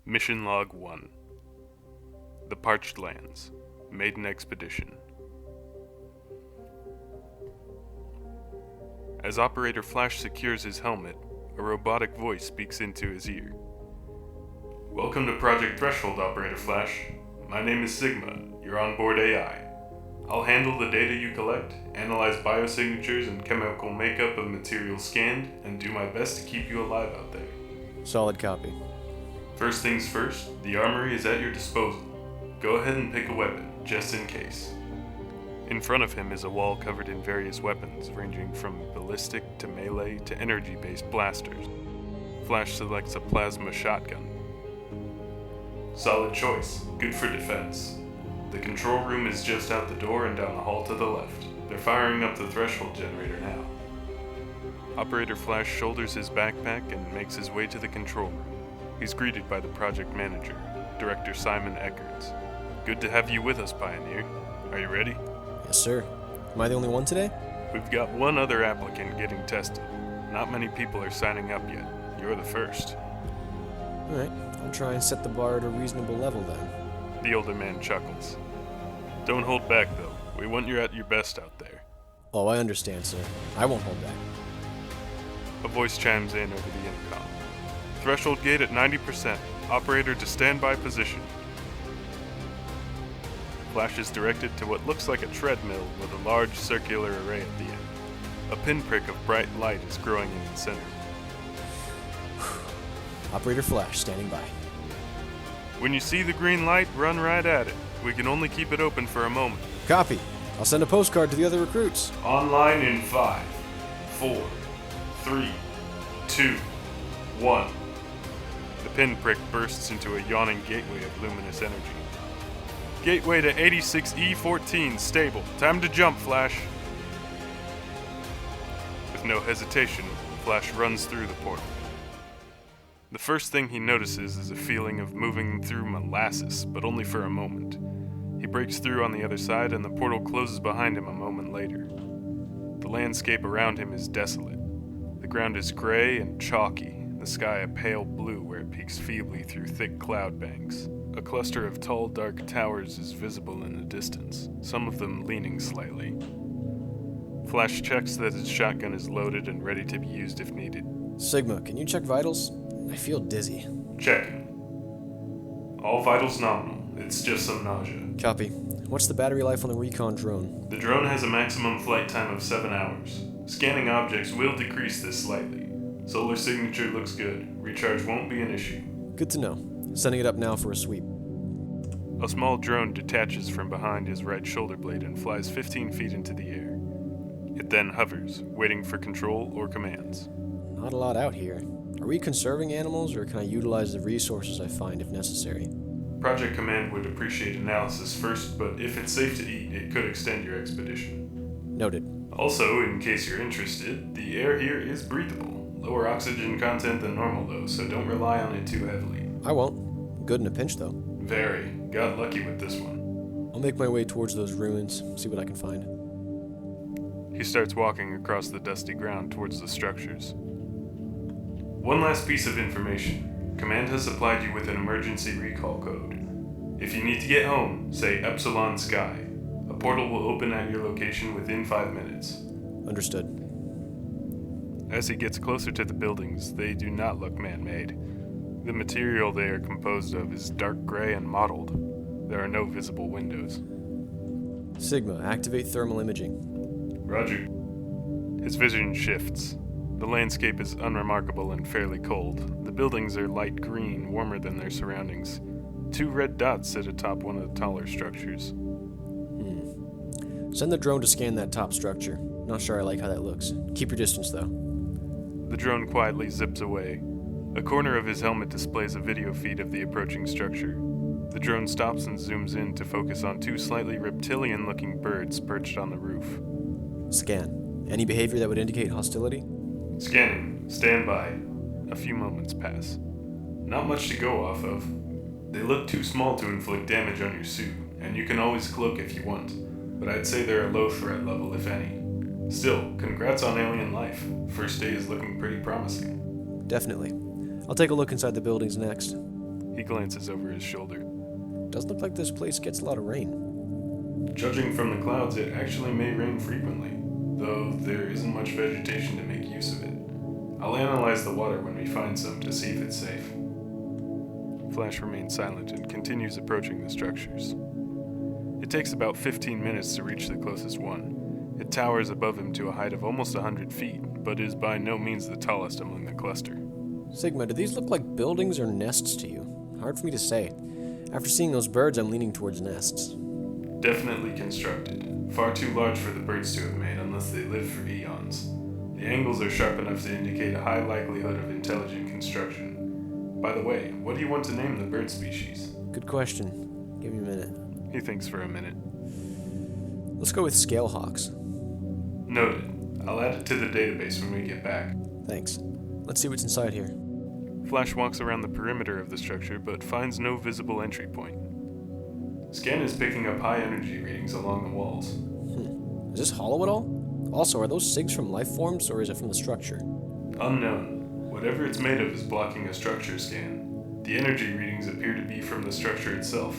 Mission Log 1. The Parched Lands. Maiden Expedition. As Operator Flash secures his helmet, a robotic voice speaks into his ear. Welcome to Project Threshold, Operator Flash. My name is Sigma, your onboard AI. I'll handle the data you collect, analyze biosignatures and chemical makeup of materials scanned, and do my best to keep you alive out there. Solid copy. First things first, the armory is at your disposal. Go ahead and pick a weapon, just in case. In front of him is a wall covered in various weapons, ranging from ballistic to melee to energy-based blasters. Flash selects a plasma shotgun. Solid choice, good for defense. The control room is just out the door and down the hall to the left. They're firing up the threshold generator now. Operator Flash shoulders his backpack and makes his way to the control room. He's greeted by the project manager, Director Simon Eckerts. Good to have you with us, Pioneer. Are you ready? Yes, sir. Am I the only one today? We've got one other applicant getting tested. Not many people are signing up yet. You're the first. Alright, I'll try and set the bar at a reasonable level then. The older man chuckles. Don't hold back, though. We want you at your best out there. Oh, I understand, sir. I won't hold back. A voice chimes in over the intercom. Threshold gate at 90%. Operator to standby position. Flash is directed to what looks like a treadmill with a large circular array at the end. A pinprick of bright light is growing in its center. Operator Flash, standing by. When you see the green light, run right at it. We can only keep it open for a moment. Copy. I'll send a postcard to the other recruits. Online in 5, 4, 3, 2, 1. The pinprick bursts into a yawning gateway of luminous energy. Gateway to 86E14 stable. Time to jump, Flash. With no hesitation, Flash runs through the portal. The first thing he notices is a feeling of moving through molasses, but only for a moment. He breaks through on the other side and the portal closes behind him a moment later. The landscape around him is desolate. The ground is gray and chalky, the sky a pale blue where it peeks feebly through thick cloud banks. A cluster of tall, dark towers is visible in the distance, some of them leaning slightly. Flash checks that his shotgun is loaded and ready to be used if needed. Sigma, can you check vitals? I feel dizzy. Checking. All vitals nominal. It's just some nausea. Copy. What's the battery life on the recon drone? The drone has a maximum flight time of 7 hours. Scanning objects will decrease this slightly. Solar signature looks good. Recharge won't be an issue. Good to know. Sending it up now for a sweep. A small drone detaches from behind his right shoulder blade and flies 15 feet into the air. It then hovers, waiting for control or commands. Not a lot out here. Are we conserving animals, or can I utilize the resources I find if necessary? Project Command would appreciate analysis first, but if it's safe to eat, it could extend your expedition. Noted. Also, in case you're interested, the air here is breathable. Lower oxygen content than normal though, so don't rely on it too heavily. I won't. Good in a pinch, though. Very. Got lucky with this one. I'll make my way towards those ruins, see what I can find. He starts walking across the dusty ground towards the structures. One last piece of information. Command has supplied you with an emergency recall code. If you need to get home, say Epsilon Sky. A portal will open at your location within 5 minutes. Understood. As he gets closer to the buildings, they do not look man-made. The material they are composed of is dark gray and mottled. There are no visible windows. Sigma, activate thermal imaging. Roger. His vision shifts. The landscape is unremarkable and fairly cold. The buildings are light green, warmer than their surroundings. 2 red dots sit atop one of the taller structures. Send the drone to scan that top structure. Not sure I like how that looks. Keep your distance, though. The drone quietly zips away. A corner of his helmet displays a video feed of the approaching structure. The drone stops and zooms in to focus on 2 slightly reptilian-looking birds perched on the roof. Scan. Any behavior that would indicate hostility? Scanning. Stand by. A few moments pass. Not much to go off of. They look too small to inflict damage on your suit, and you can always cloak if you want, but I'd say they're a low threat level if any. Still, congrats on alien life. First day is looking pretty promising. Definitely. I'll take a look inside the buildings next. He glances over his shoulder. Does look like this place gets a lot of rain. Judging from the clouds, it actually may rain frequently, though there isn't much vegetation to make use of it. I'll analyze the water when we find some to see if it's safe. Flash remains silent and continues approaching the structures. It takes about 15 minutes to reach the closest one. It towers above him to a height of almost 100 feet, but is by no means the tallest among the cluster. Sigma, do these look like buildings or nests to you? Hard for me to say. After seeing those birds, I'm leaning towards nests. Definitely constructed. Far too large for the birds to have made unless they lived for eons. The angles are sharp enough to indicate a high likelihood of intelligent construction. By the way, what do you want to name the bird species? Good question. Give me a minute. He thinks for a minute. Let's go with scalehawks. Noted. I'll add it to the database when we get back. Thanks. Let's see what's inside here. Flash walks around the perimeter of the structure but finds no visible entry point. Scan is picking up high energy readings along the walls. Is this hollow at all? Also, are those SIGs from life forms or is it from the structure? Unknown. Whatever it's made of is blocking a structure scan. The energy readings appear to be from the structure itself.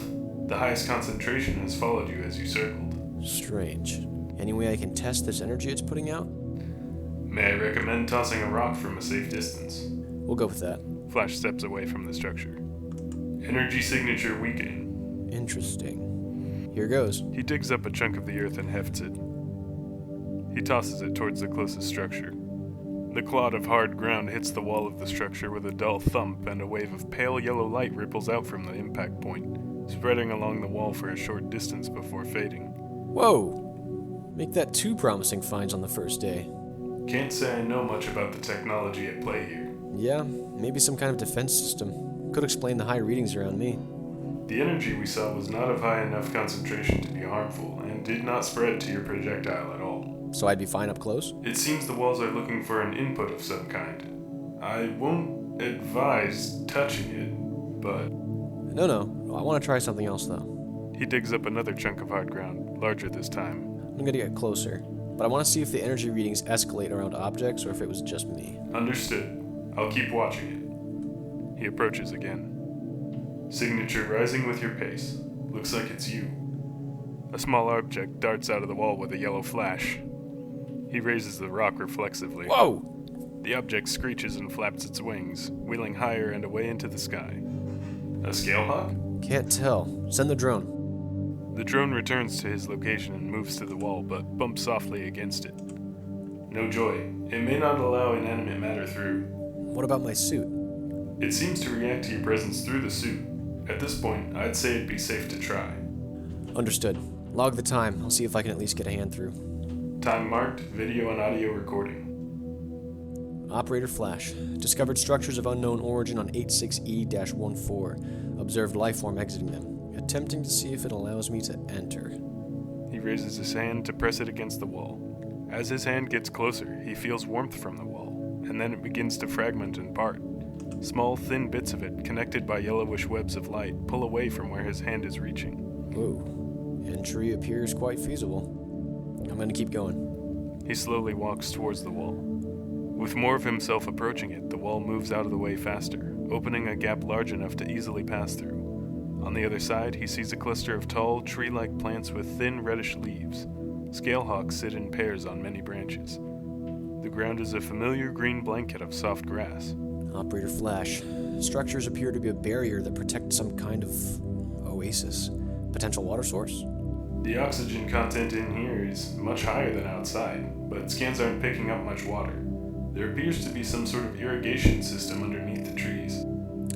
The highest concentration has followed you as you circled. Strange. Any way I can test this energy it's putting out? May I recommend tossing a rock from a safe distance? We'll go with that. Flash steps away from the structure. Energy signature weakening. Interesting. Here goes. He digs up a chunk of the earth and hefts it. He tosses it towards the closest structure. The clod of hard ground hits the wall of the structure with a dull thump, and a wave of pale yellow light ripples out from the impact point, spreading along the wall for a short distance before fading. Whoa! Make that 2 promising finds on the first day. Can't say I know much about the technology at play here. Yeah, maybe some kind of defense system. Could explain the high readings around me. The energy we saw was not of high enough concentration to be harmful, and did not spread to your projectile at all. So I'd be fine up close? It seems the walls are looking for an input of some kind. I won't advise touching it, but... No, I want to try something else though. He digs up another chunk of hard ground, larger this time. I'm gonna get closer, but I want to see if the energy readings escalate around objects or if it was just me. Understood. I'll keep watching it. He approaches again. Signature rising with your pace. Looks like it's you. A small object darts out of the wall with a yellow flash. He raises the rock reflexively. Whoa! The object screeches and flaps its wings, wheeling higher and away into the sky. A scalehawk? Can't tell. Send the drone. The drone returns to his location and moves to the wall, but bumps softly against it. No joy. It may not allow inanimate matter through. What about my suit? It seems to react to your presence through the suit. At this point, I'd say it'd be safe to try. Understood. Log the time. I'll see if I can at least get a hand through. Time marked, video and audio recording. Operator Flash. Discovered structures of unknown origin on 86E-14. Observed lifeform exiting them. Attempting to see if it allows me to enter. He raises his hand to press it against the wall. As his hand gets closer, he feels warmth from the wall, and then it begins to fragment and part. Small, thin bits of it, connected by yellowish webs of light, pull away from where his hand is reaching. Whoa. Entry appears quite feasible. I'm gonna keep going. He slowly walks towards the wall. With more of himself approaching it, the wall moves out of the way faster, opening a gap large enough to easily pass through. On the other side, he sees a cluster of tall, tree-like plants with thin, reddish leaves. Scalehawks sit in pairs on many branches. The ground is a familiar green blanket of soft grass. Operator Flash. Structures appear to be a barrier that protects some kind of oasis. Potential water source? The oxygen content in here is much higher than outside, but scans aren't picking up much water. There appears to be some sort of irrigation system underneath the trees.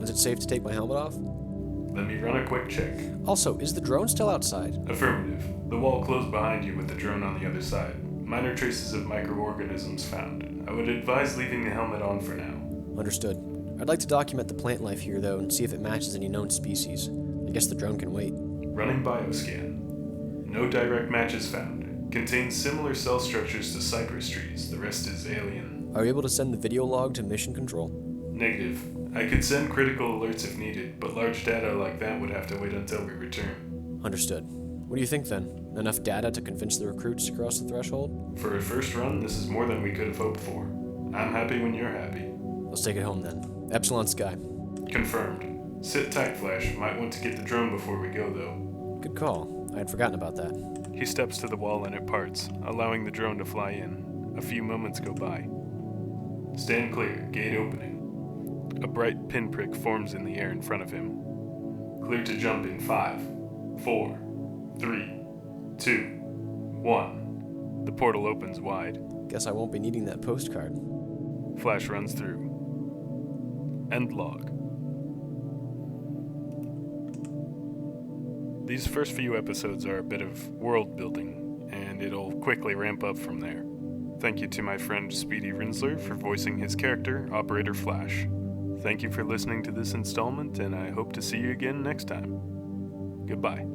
Is it safe to take my helmet off? Let me run a quick check. Also, is the drone still outside? Affirmative. The wall closed behind you with the drone on the other side. Minor traces of microorganisms found. I would advise leaving the helmet on for now. Understood. I'd like to document the plant life here, though, and see if it matches any known species. I guess the drone can wait. Running bioscan. No direct matches found. Contains similar cell structures to cypress trees. The rest is alien. Are you able to send the video log to mission control? Negative. I could send critical alerts if needed, but large data like that would have to wait until we return. Understood. What do you think, then? Enough data to convince the recruits to cross the threshold? For a first run, this is more than we could have hoped for. I'm happy when you're happy. Let's take it home, then. Epsilon Sky. Confirmed. Sit tight, Flash. Might want to get the drone before we go, though. Good call. I had forgotten about that. He steps to the wall and it parts, allowing the drone to fly in. A few moments go by. Stand clear. Gate opening. A bright pinprick forms in the air in front of him. Clear to jump in 5, 4, 3, 2, 1. The portal opens wide. Guess I won't be needing that postcard. Flash runs through. End log. These first few episodes are a bit of world building, and it'll quickly ramp up from there. Thank you to my friend Speedy Rinsler for voicing his character, Operator Flash. Thank you for listening to this installment, and I hope to see you again next time. Goodbye.